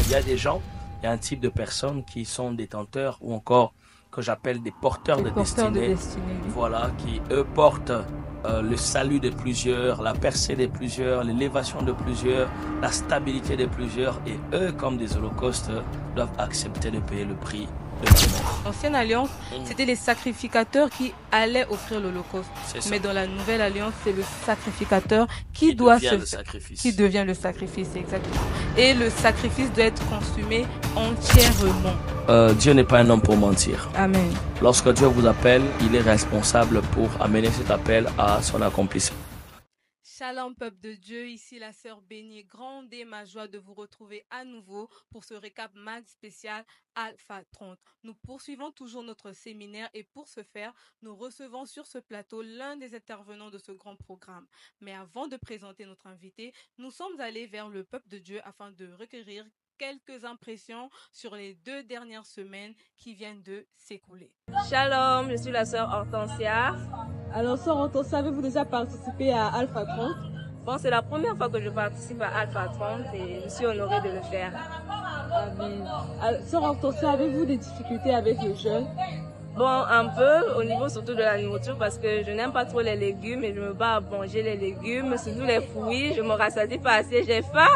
Il y a des gens, il y a un type de personnes qui sont détenteurs ou encore que j'appelle des porteurs Les de porteurs de destinée, destinée, oui. voilà, qui eux portent le salut de plusieurs, la percée de plusieurs, l'élévation de plusieurs, la stabilité de plusieurs, et eux, comme des holocaustes, doivent accepter de payer le prix de la mort. L'ancienne alliance, c'était les sacrificateurs qui allaient offrir l'Holocauste. C'est ça. Mais dans la nouvelle alliance, c'est le sacrificateur Qui qui doit devient se le faire, sacrifice. qui devient le sacrifice, exactement. Et le sacrifice doit être consumé entièrement. Dieu n'est pas un homme pour mentir. Amen. Lorsque Dieu vous appelle, il est responsable pour amener cet appel à son accomplissement. Shalom peuple de Dieu, ici la sœur bénie, grande est ma joie de vous retrouver à nouveau pour ce récap mag spécial Alpha 30. Nous poursuivons toujours notre séminaire et pour ce faire, nous recevons sur ce plateau l'un des intervenants de ce grand programme. Mais avant de présenter notre invité, nous sommes allés vers le peuple de Dieu afin de recueillir quelques impressions sur les 2 dernières semaines qui viennent de s'écouler. Shalom, je suis la sœur Hortensia. Alors, sœur Hortensia, avez-vous déjà participé à Alpha 30? Bon, c'est la première fois que je participe à Alpha 30 et je suis honorée de le faire. Amen. Sœur Hortensia, avez-vous des difficultés avec le jeûne? Bon, un peu, au niveau surtout de la nourriture, parce que je n'aime pas trop les légumes et je me bats à manger les légumes, surtout les fruits. Je me rassasie pas assez, j'ai faim,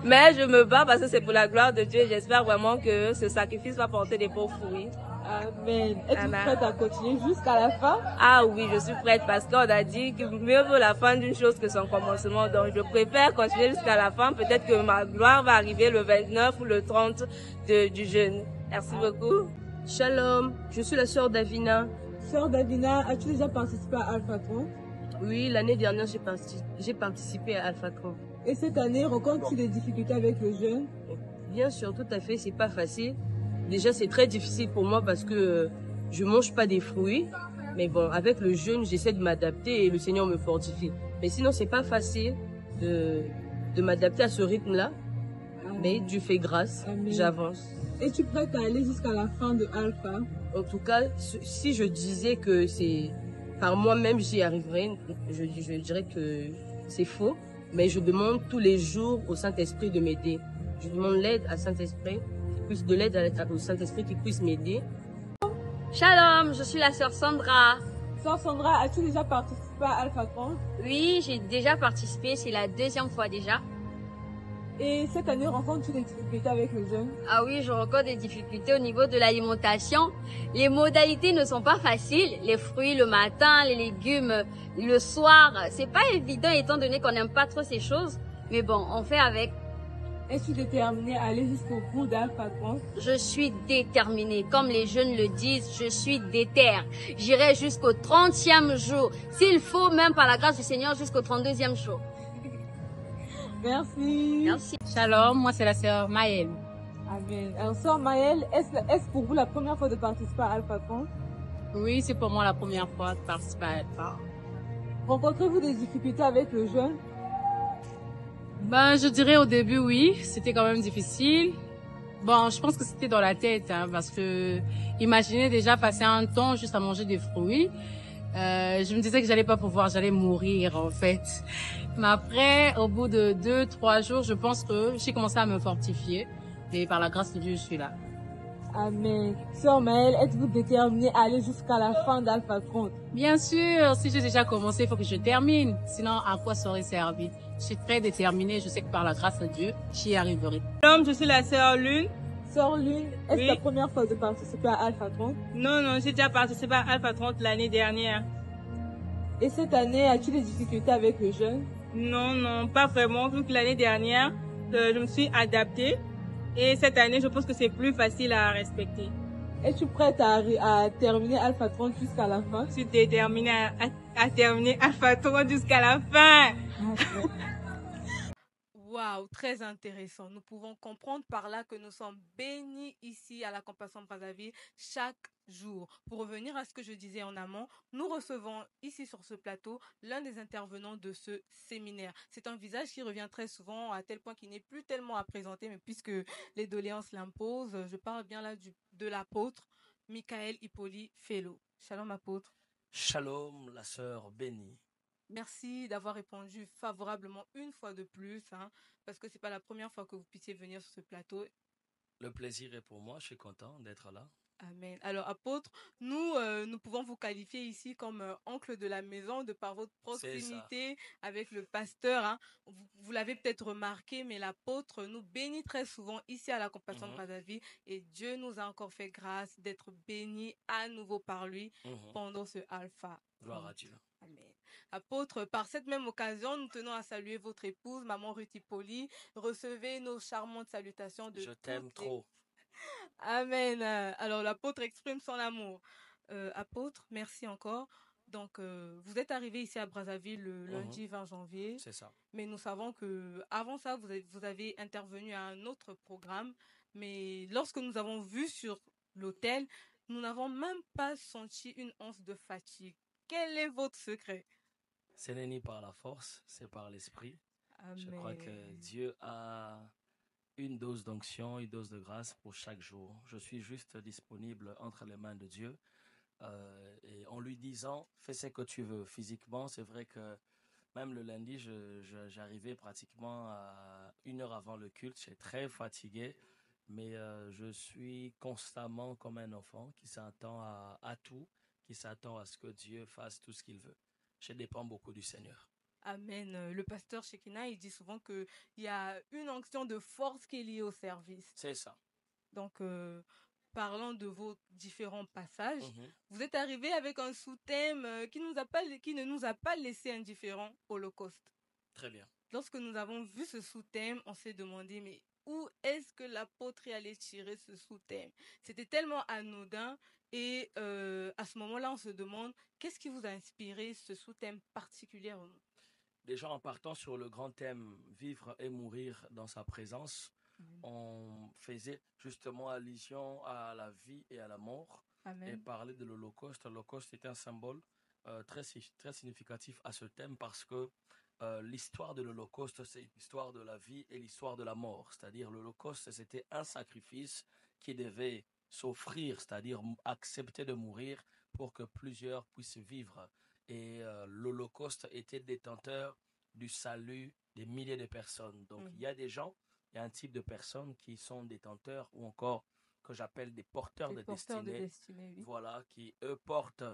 mais je me bats parce que c'est pour la gloire de Dieu. J'espère vraiment que ce sacrifice va porter des beaux fruits. Amen. Êtes-vous prête à continuer jusqu'à la fin? Ah oui, je suis prête parce qu'on a dit que mieux vaut la fin d'une chose que son commencement. Donc je préfère continuer jusqu'à la fin. Peut-être que ma gloire va arriver le 29 ou le 30 du jeûne. Merci beaucoup. Shalom, je suis la sœur Davina. Sœur Davina, as-tu déjà participé à Alpha 30? Oui, l'année dernière, j'ai participé à Alpha 30. Et cette année, rencontres-tu des difficultés avec le jeûne? Bien sûr, tout à fait, c'est pas facile. Déjà, c'est très difficile pour moi parce que je mange pas des fruits. Mais bon, avec le jeûne, j'essaie de m'adapter et le Seigneur me fortifie. Mais sinon, c'est pas facile de m'adapter à ce rythme-là. Mais Dieu fait grâce, j'avance. Es-tu prête à aller jusqu'à la fin de Alpha? En tout cas, si je disais que c'est par moi-même j'y arriverais, je dirais que c'est faux. Mais je demande tous les jours au Saint-Esprit de m'aider. Je demande l'aide à Saint-Esprit, de l'aide au Saint-Esprit qui puisse m'aider. Shalom, je suis la sœur Sandra. Sœur Sandra, as-tu déjà participé à Alpha 30? Oui, j'ai déjà participé, c'est la 2e fois déjà. Et cette année, rencontres-tu des difficultés avec le jeûne? Ah oui, je rencontre des difficultés au niveau de l'alimentation. Les modalités ne sont pas faciles. Les fruits le matin, les légumes le soir. C'est pas évident étant donné qu'on n'aime pas trop ces choses. Mais bon, on fait avec. Es-tu déterminée à aller jusqu'au bout d'Alpha 30? Je suis déterminée. Comme les jeunes le disent, je suis déterre. J'irai jusqu'au 30e jour. S'il faut, même par la grâce du Seigneur, jusqu'au 32e jour. Merci. Merci. Shalom, moi c'est la sœur Maëlle. Amen. Alors, sœur Maëlle, est-ce pour vous la première fois de participer à Alpha 30? Oui, c'est pour moi la première fois de participer à Alpha. Rencontrez-vous des difficultés avec le jeûne? Ben, je dirais au début oui, c'était quand même difficile. Bon, je pense que c'était dans la tête, hein, parce que imaginez déjà passer un temps juste à manger des fruits. Je me disais que j'allais pas pouvoir, j'allais mourir en fait. Mais après, au bout de 2-3 jours, je pense que j'ai commencé à me fortifier. Et par la grâce de Dieu, je suis là. Amen. Sœur Maëlle, êtes-vous déterminée à aller jusqu'à la fin d'Alpha 30? Bien sûr, si j'ai déjà commencé, il faut que je termine. Sinon, à quoi ça aurait servi? Je suis très déterminée, je sais que par la grâce de Dieu, j'y arriverai. Shalom, je suis la sœur Lune. Sœur Lune, est-ce Oui. la première fois de participer à Alpha 30? Non, j'ai déjà participé à Alpha 30 l'année dernière. Et cette année, as-tu des difficultés avec le jeûne? Non, pas vraiment, vu que l'année dernière, je me suis adaptée. Et cette année, je pense que c'est plus facile à respecter. Es-tu prête à terminer Alpha 30 jusqu'à la fin? Je suis déterminée à terminer Alpha 30 jusqu'à la fin. Waouh, très intéressant. Nous pouvons comprendre par là que nous sommes bénis ici à la Compassion Brazzaville chaque jour. Pour revenir à ce que je disais en amont, nous recevons ici sur ce plateau l'un des intervenants de ce séminaire. C'est un visage qui revient très souvent à tel point qu'il n'est plus tellement à présenter, mais puisque les doléances l'imposent, je parle bien là de l'apôtre Michael Hippolyte Fellow. Shalom apôtre. Shalom, la sœur bénie. Merci d'avoir répondu favorablement une fois de plus, hein, parce que c'est pas la première fois que vous puissiez venir sur ce plateau. Le plaisir est pour moi, je suis content d'être là. Amen. Alors, apôtre, nous pouvons vous qualifier ici comme oncle de la maison de par votre C'est ça. proximité avec le pasteur. Hein. Vous l'avez peut-être remarqué, mais l'apôtre nous bénit très souvent ici à la Compassion de Brazzaville et Dieu nous a encore fait grâce d'être bénis à nouveau par lui pendant ce Alpha. Gloire à Dieu. Amen. Apôtre, par cette même occasion, nous tenons à saluer votre épouse, maman Ruth Hippolyte. Recevez nos charmantes salutations de Je t'aime trop. Amen. Alors l'apôtre exprime son amour. Apôtre, merci encore. Donc, vous êtes arrivé ici à Brazzaville le lundi 20 janvier. C'est ça. Mais nous savons que avant ça, vous avez intervenu à un autre programme. Mais lorsque nous avons vu sur l'hôtel, nous n'avons même pas senti une once de fatigue. Quel est votre secret? Ce n'est ni par la force, c'est par l'esprit. Amen. Je crois que Dieu a une dose d'onction, une dose de grâce pour chaque jour. Je suis juste disponible entre les mains de Dieu et en lui disant, fais ce que tu veux. Physiquement, c'est vrai que même le lundi, j'arrivais pratiquement à 1 heure avant le culte. J'étais très fatigué, mais je suis constamment comme un enfant qui s'attend à tout, qui s'attend à ce que Dieu fasse tout ce qu'il veut. Je dépends beaucoup du Seigneur. Amen. Le pasteur Shekina, il dit souvent qu'il y a une onction de force qui est liée au service. C'est ça. Donc, parlant de vos différents passages, vous êtes arrivé avec un sous-thème qui ne nous a pas laissé indifférents, Holocauste. Très bien. Lorsque nous avons vu ce sous-thème, on s'est demandé, mais où est-ce que l'apôtre allait tirer ce sous-thème? C'était tellement anodin et à ce moment-là, on se demande, qu'est-ce qui vous a inspiré ce sous-thème particulièrement? Déjà, en partant sur le grand thème « Vivre et mourir dans sa présence », on faisait justement allusion à la vie et à la mort. Amen. Et parler de l'Holocauste. L'Holocauste est un symbole très significatif à ce thème parce que l'histoire de l'Holocauste, c'est l'histoire de la vie et l'histoire de la mort. C'est-à-dire l'Holocauste, c'était un sacrifice qui devait s'offrir, c'est-à-dire accepter de mourir pour que plusieurs puissent vivre. Et l'Holocauste était détenteur du salut des milliers de personnes. Donc il y a des gens, il y a un type de personnes qui sont détenteurs ou encore que j'appelle des porteurs de destinée. Oui. Voilà, qui eux portent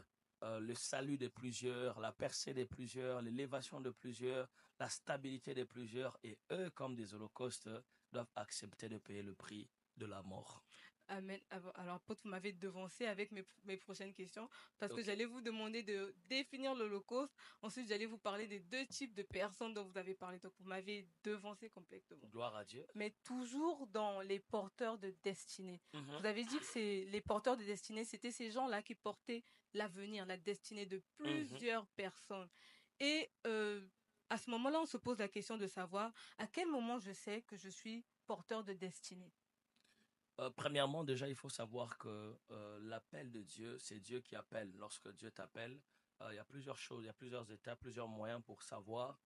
le salut de plusieurs, la percée de plusieurs, l'élévation de plusieurs, la stabilité de plusieurs. Et eux, comme des holocaustes, doivent accepter de payer le prix de la mort. Amen. Alors, apôtre, vous m'avez devancé avec mes prochaines questions parce que j'allais vous demander de définir l'Holocauste. Ensuite, j'allais vous parler des deux types de personnes dont vous avez parlé. Donc, vous m'avez devancé complètement. Gloire à Dieu. Mais toujours dans les porteurs de destinée. Vous avez dit que les porteurs de destinée, c'était ces gens-là qui portaient l'avenir, la destinée de plusieurs personnes. Et à ce moment-là, on se pose la question de savoir à quel moment je sais que je suis porteur de destinée. Premièrement, déjà, il faut savoir que l'appel de Dieu, c'est Dieu qui appelle. Lorsque Dieu t'appelle, il y a plusieurs choses, il y a plusieurs étapes, plusieurs moyens pour savoir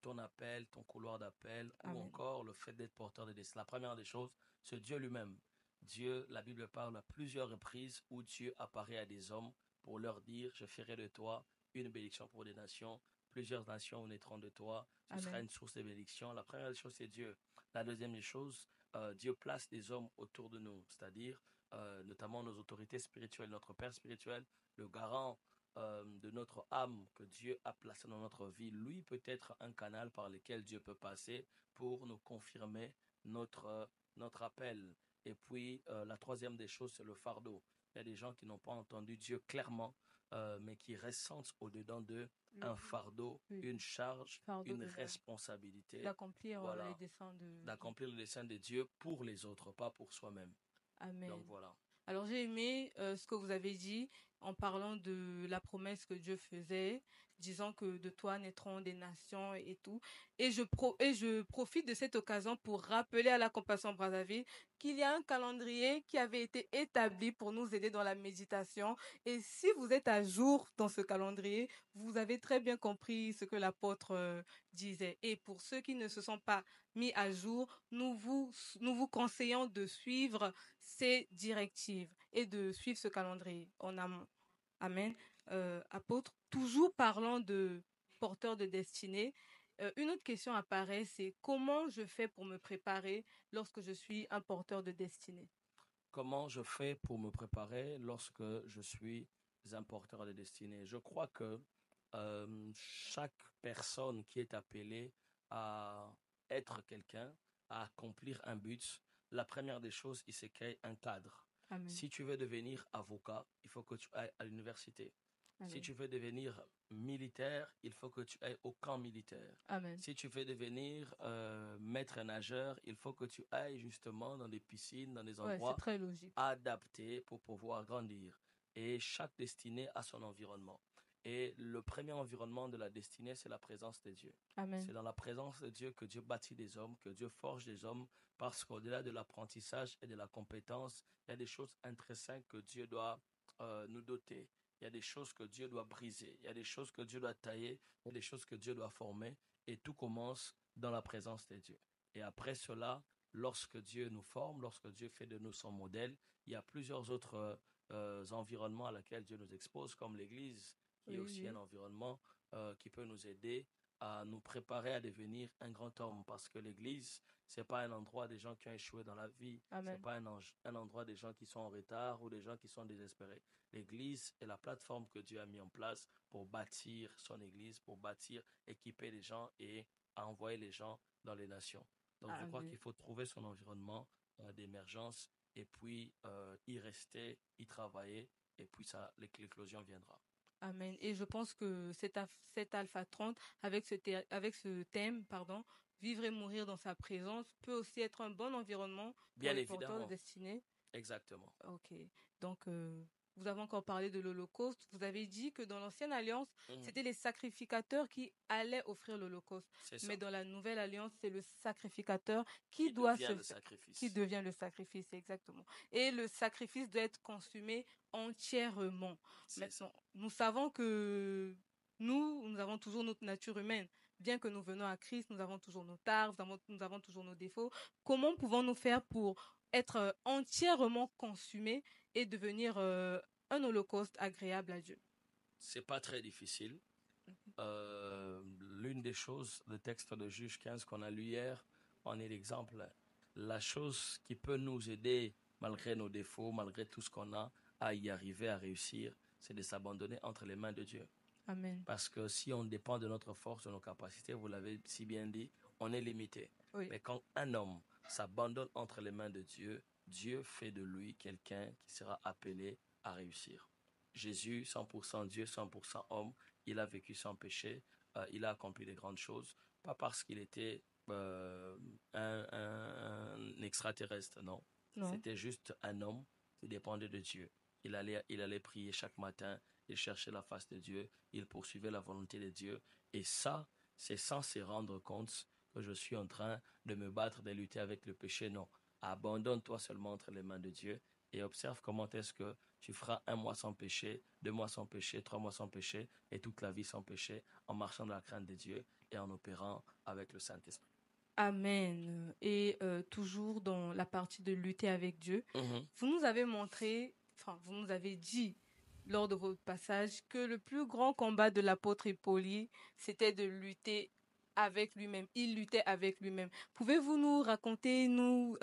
ton appel, ton couloir d'appel, ou encore le fait d'être porteur de destinée. La première des choses, c'est Dieu lui-même. Dieu, la Bible parle à plusieurs reprises où Dieu apparaît à des hommes pour leur dire, je ferai de toi une bénédiction pour des nations. Plusieurs nations naîtront de toi. Tu seras une source de bénédiction. La première des choses, c'est Dieu. La deuxième des choses, Dieu place des hommes autour de nous, c'est-à-dire notamment nos autorités spirituelles, notre Père spirituel, le garant de notre âme que Dieu a placé dans notre vie. Lui peut être un canal par lequel Dieu peut passer pour nous confirmer notre appel. Et puis, la troisième des choses, c'est le fardeau. Il y a des gens qui n'ont pas entendu Dieu clairement, mais qui ressentent au-dedans d'eux un fardeau, une charge, une responsabilité. D'accomplir les desseins de... D'accomplir le dessein de Dieu pour les autres, pas pour soi-même. Amen. Donc voilà. Alors j'ai aimé ce que vous avez dit en parlant de la promesse que Dieu faisait, disant que de toi naîtront des nations et tout. Et je profite de cette occasion pour rappeler à la Compassion Brazzaville qu'il y a un calendrier qui avait été établi pour nous aider dans la méditation. Et si vous êtes à jour dans ce calendrier, vous avez très bien compris ce que l'apôtre disait. Et pour ceux qui ne se sont pas mis à jour, nous vous conseillons de suivre ces directives et de suivre ce calendrier en amont. Amen. Apôtre, toujours parlant de porteurs de destinée, Une autre question apparaît, c'est comment je fais pour me préparer lorsque je suis un porteur de destinée? Comment je fais pour me préparer lorsque je suis un porteur de destinée? Je crois que chaque personne qui est appelée à être quelqu'un, à accomplir un but, la première des choses, il se crée un cadre. Amen. Si tu veux devenir avocat, il faut que tu ailles à l'université. Si Amen. tu veux devenir militaire, il faut que tu ailles au camp militaire. Amen. Si tu veux devenir maître nageur, il faut que tu ailles justement dans des piscines, dans des Ouais, c'est endroits très logique. adaptés pour pouvoir grandir. Et chaque destinée a son environnement. Et le premier environnement de la destinée, c'est la présence de Dieu. Amen. C'est dans la présence de Dieu que Dieu bâtit des hommes, que Dieu forge des hommes, parce qu'au-delà de l'apprentissage et de la compétence, il y a des choses intrinsèques que Dieu doit nous doter. Il y a des choses que Dieu doit briser. Il y a des choses que Dieu doit tailler. Il y a des choses que Dieu doit former. Et tout commence dans la présence de Dieu. Et après cela, lorsque Dieu nous forme, lorsque Dieu fait de nous son modèle, il y a plusieurs autres environnements à laquelle Dieu nous expose, comme l'Église, qui est aussi un environnement qui peut nous aider à nous préparer à devenir un grand homme, parce que l'Église, c'est pas un endroit des gens qui ont échoué dans la vie. Amen. C'est pas un endroit des gens qui sont en retard ou des gens qui sont désespérés. L'Église est la plateforme que Dieu a mis en place pour bâtir son Église, pour bâtir, équiper les gens et envoyer les gens dans les nations. Donc je crois qu'il faut trouver son environnement d'émergence et puis y rester, y travailler, et puis ça, l'éclosion viendra. Amen. Et je pense que cet Alpha 30, avec ce thème, vivre et mourir dans sa présence, peut aussi être un bon environnement pour Bien les porteurs de évidemment. destinée. Exactement. Ok. Donc, vous avez encore parlé de l'Holocauste. Vous avez dit que dans l'Ancienne Alliance, c'était les sacrificateurs qui allaient offrir l'Holocauste. C'est ça. Mais dans la Nouvelle Alliance, c'est le sacrificateur Qui devient le sacrifice, exactement. Et le sacrifice doit être consumé entièrement. Maintenant, nous savons que nous avons toujours notre nature humaine. Bien que nous venons à Christ, nous avons toujours nos tares, nous avons toujours nos défauts. Comment pouvons-nous faire pour être entièrement consumé et devenir un holocauste agréable à Dieu? C'est pas très difficile. L'une des choses, le texte de Juge 15 qu'on a lu hier, en est l'exemple. La chose qui peut nous aider, malgré nos défauts, malgré tout ce qu'on a, à y arriver, à réussir, c'est de s'abandonner entre les mains de Dieu. Amen. Parce que si on dépend de notre force, de nos capacités, vous l'avez si bien dit, on est limité. Oui. Mais quand un homme s'abandonne entre les mains de Dieu, Dieu fait de lui quelqu'un qui sera appelé à réussir. Jésus, 100% Dieu, 100% homme, il a vécu sans péché, il a accompli de grandes choses, pas parce qu'il était un extraterrestre, non. C'était juste un homme qui dépendait de Dieu. Il allait prier chaque matin, il cherchait la face de Dieu, il poursuivait la volonté de Dieu. Et ça, c'est sans se rendre compte que je suis en train de me battre, de lutter avec le péché. Non, abandonne-toi seulement entre les mains de Dieu et observe comment est-ce que tu feras 1 mois sans péché, 2 mois sans péché, 3 mois sans péché et toute la vie sans péché en marchant dans la crainte de Dieu et en opérant avec le Saint-Esprit. Amen. Et toujours dans la partie de lutter avec Dieu, vous nous avez vous nous avez dit lors de votre passage que le plus grand combat de l'apôtre Paul, c'était de lutter avec lui-même. Il luttait avec lui-même. Pouvez-vous nous raconter, nous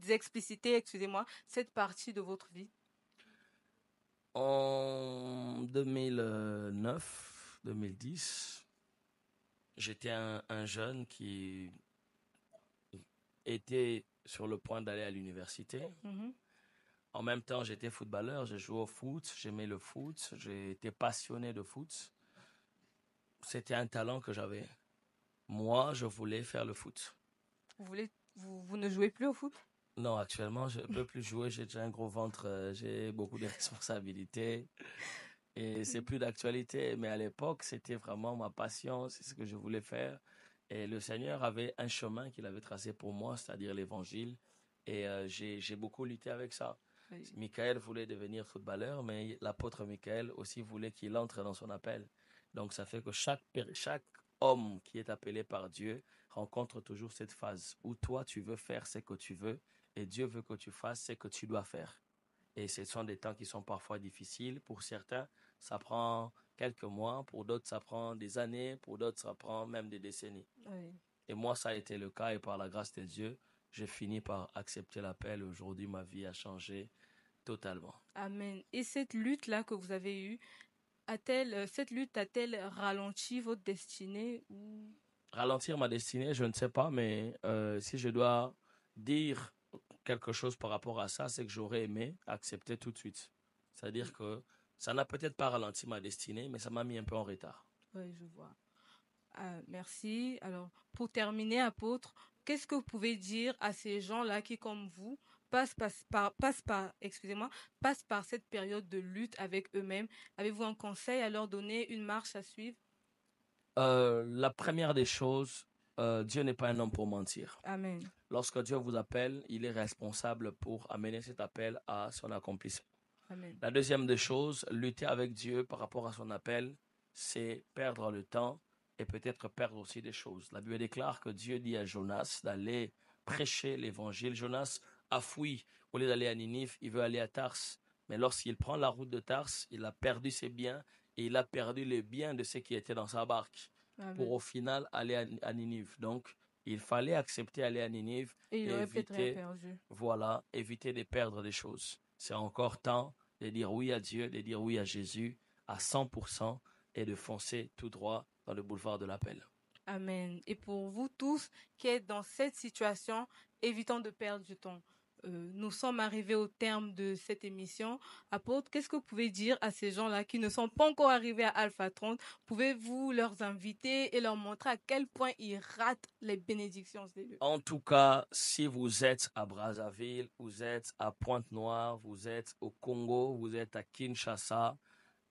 expliciter, excusez-moi, cette partie de votre vie? En 2009, 2010, j'étais un jeune qui était sur le point d'aller à l'université. En même temps, j'étais footballeur, je jouais au foot, j'aimais le foot, j'étais passionné de foot. C'était un talent que j'avais. Moi, je voulais faire le foot. Vous ne jouez plus au foot? Non, actuellement, je ne peux plus jouer. J'ai déjà un gros ventre, j'ai beaucoup de responsabilités et c'est plus d'actualité. Mais à l'époque, c'était vraiment ma passion, c'est ce que je voulais faire. Et le Seigneur avait un chemin qu'il avait tracé pour moi, c'est-à-dire l'évangile. Et j'ai beaucoup lutté avec ça. Oui. Michael voulait devenir footballeur, mais l'apôtre Michael aussi voulait qu'il entre dans son appel. Donc ça fait que chaque homme qui est appelé par Dieu rencontre toujours cette phase où toi tu veux faire ce que tu veux et Dieu veut que tu fasses ce que tu dois faire. Et ce sont des temps qui sont parfois difficiles. Pour certains, ça prend quelques mois, pour d'autres, ça prend des années, pour d'autres, ça prend même des décennies. Oui. Et moi, ça a été le cas, et par la grâce de Dieu, j'ai fini par accepter l'appel. Aujourd'hui, ma vie a changé totalement. Amen. Et cette lutte-là que vous avez eue, cette lutte a-t-elle ralenti votre destinée ou... Ralentir ma destinée, je ne sais pas, mais si je dois dire quelque chose par rapport à ça, c'est que j'aurais aimé accepter tout de suite. C'est-à-dire que ça n'a peut-être pas ralenti ma destinée, mais ça m'a mis un peu en retard. Oui, je vois. Merci. Alors, pour terminer, apôtre, qu'est-ce que vous pouvez dire à ces gens-là qui, comme vous, passent par cette période de lutte avec eux-mêmes? Avez-vous un conseil à leur donner, une marche à suivre? La première des choses, Dieu n'est pas un homme pour mentir. Amen. Lorsque Dieu vous appelle, il est responsable pour amener cet appel à son accomplissement. Amen. La deuxième des choses, lutter avec Dieu par rapport à son appel, c'est perdre le temps et peut-être perdre aussi des choses. La Bible déclare que Dieu dit à Jonas d'aller prêcher l'évangile. Jonas a fui. Au lieu d'aller à Ninive, il veut aller à Tars. Mais lorsqu'il prend la route de Tars, il a perdu ses biens et il a perdu les biens de ceux qui étaient dans sa barque. Amen. Pour au final aller à Ninive. Donc, il fallait accepter d'aller à Ninive Et il aurait peut-être rien éviter, perdu. voilà, éviter de perdre des choses. C'est encore temps de dire oui à Dieu, de dire oui à Jésus à 100% et de foncer tout droit dans le boulevard de l'appel. Amen. Et pour vous tous qui êtes dans cette situation, évitons de perdre du temps. Nous sommes arrivés au terme de cette émission. Apôtre, qu'est-ce que vous pouvez dire à ces gens-là qui ne sont pas encore arrivés à Alpha 30? Pouvez-vous leur inviter et leur montrer à quel point ils ratent les bénédictions de Dieu? En tout cas, si vous êtes à Brazzaville, vous êtes à Pointe-Noire, vous êtes au Congo, vous êtes à Kinshasa,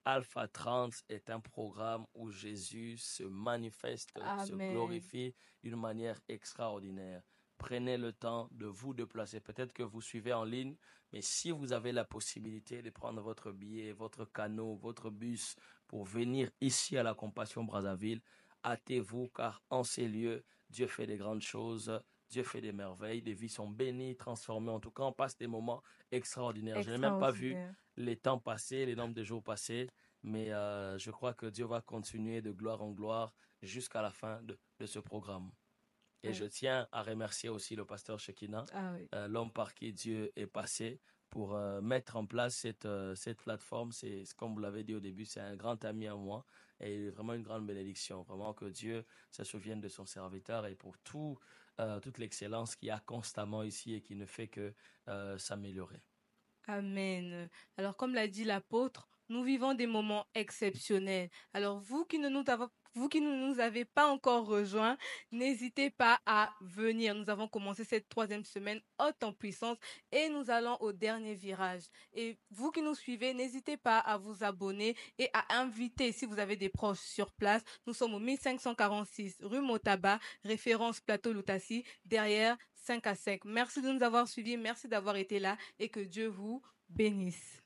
Alpha 30 est un programme où Jésus se manifeste, se Amen. glorifie d'une manière extraordinaire. Prenez le temps de vous déplacer. Peut-être que vous suivez en ligne, mais si vous avez la possibilité de prendre votre billet, votre canot, votre bus pour venir ici à la Compassion Brazzaville, hâtez-vous car en ces lieux, Dieu fait des grandes choses, Dieu fait des merveilles, des vies sont bénies, transformées. En tout cas, on passe des moments extraordinaires. Je n'ai même pas vu les temps passer, les nombres de jours passés, mais je crois que Dieu va continuer de gloire en gloire jusqu'à la fin de ce programme. Et je tiens à remercier aussi le pasteur Shekina, l'homme par qui Dieu est passé pour mettre en place cette plateforme. C'est, comme vous l'avez dit au début, c'est un grand ami à moi et vraiment une grande bénédiction. Vraiment que Dieu se souvienne de son serviteur et pour toute l'excellence qu'il y a constamment ici et qui ne fait que s'améliorer. Amen. Alors, comme l'a dit l'apôtre, nous vivons des moments exceptionnels. Alors, vous qui ne nous avez pas encore rejoints, n'hésitez pas à venir. Nous avons commencé cette 3e semaine haute en puissance et nous allons au dernier virage. Et vous qui nous suivez, n'hésitez pas à vous abonner et à inviter si vous avez des proches sur place. Nous sommes au 1546 rue Motaba, référence Plateau Lutassi, derrière 5 à 5. Merci de nous avoir suivis, merci d'avoir été là et que Dieu vous bénisse.